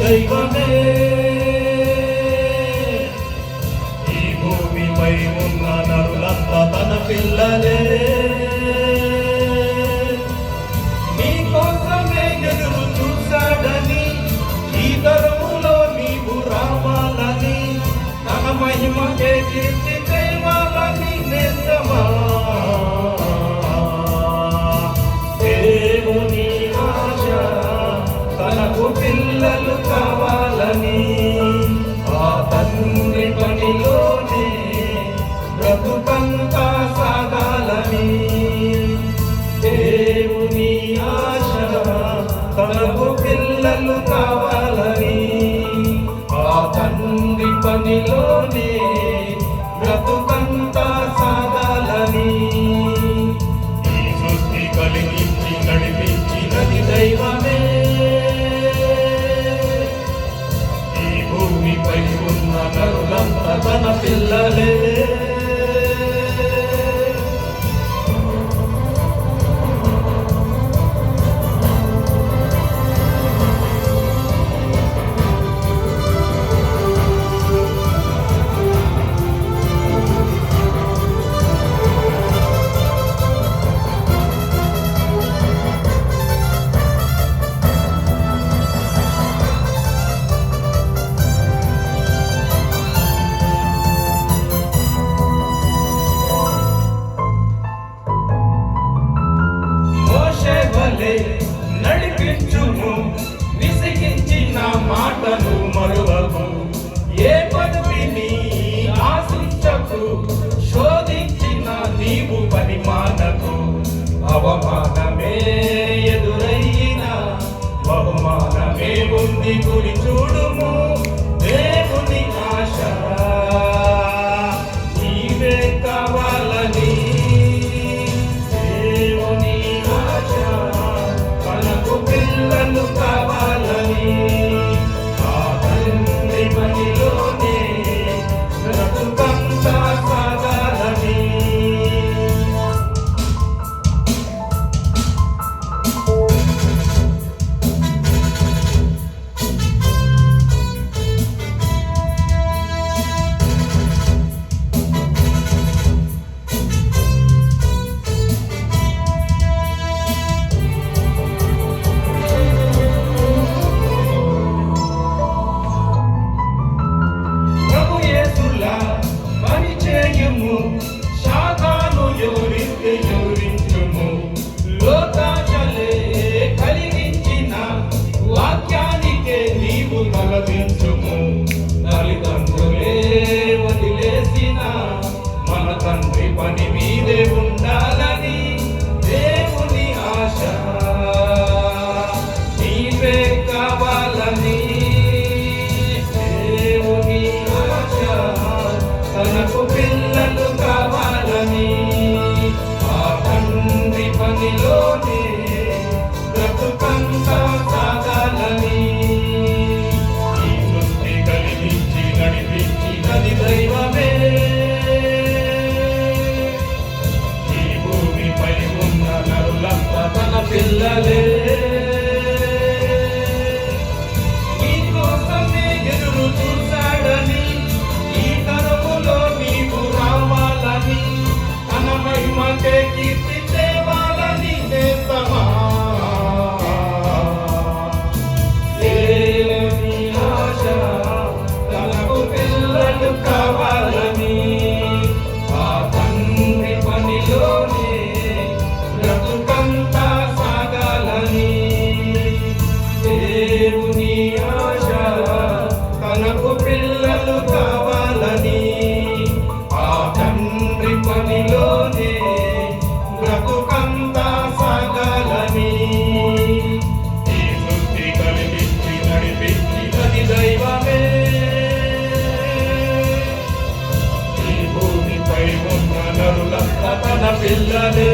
దైవమే. ఈ భూమిపై ఉన్న నరులంతా తన పిల్లలే. నీ కోసమే ఎదురు చూశాడని, ఈ తరములో నీవు రావాలని, తన మహిమకే కీర్తి తేవాలని నేస్తమా. దేవుని ఆశ తనకు పిల్లలు కావాలని, ఆ తండ్రి పనిలోనే బ్రతుకంతా సాగాలని. దేవుని ఆశ తనకు పిల్లలు కావాలని, ఆ తండ్రి పనిలోనే బ్రతుకంతా సాగాలని. ఈ సృష్టి కలిగించి నడిపించినది దైవమే. ఈ భూమిపై ఉన్న నరులంతా తన పిల్లలే. నడిపించుము, విసిగించిన మాటను మరువకు, ఏ పదవిని ఆశించకు, శోధించిన నీవు పరిమాణకు. అవమానమే ఎదురయ్యిన బహుమానమే ఉంది, గురి చూడుము. దేవుని ఆశ నీవే కావాలని, పిల్లలు కావాలని, ఆ తండ్రి పనిలోనే బ్రతుకంతా సాగాలని. శాతాను ఎవరించుము, లోకాచలే కలిగించిన వాక్యానికే నీవు తలదించుము. తల్లిదండ్రులే వదిలేసిన మన తండ్రి పని మీదే ఉండాలని, దేవుని ఆశ నీవే కావాలని. దేవుని ఆశ తనకు పిల్లలు కావాలని, ఆ తండ్రి పనిలోనే బ్రతుకంతా సాగాలని. ఈ సృష్టి కలిగించి నడిపించినది దైవమే. ఈ భూమిపై ఉన్న నరులంతా తన పిల్లలే. నీ కోసమే ఎదురు చూశాడని, ఈ తరములో నీవు రావాలని, తన మహిమకే కీర్తి తేవాలని నేస్తమా. దేవుని ఆశ తనకు పిల్లలు కావాలని, ఆ తండ్రి పనిలోనే బ్రతుకంతా సాగాలని. దేవుని ఆశ తనకు పిల్లలు కావాలని, ఆ తండ్రి పనిలోనే బ్రతుకంతా సాగాలని. ఈ సృష్టి కలిగించి నడిపించినది దైవమే. ఈ భూమిపై ఉన్న నరులంతా తన పిల్లలే.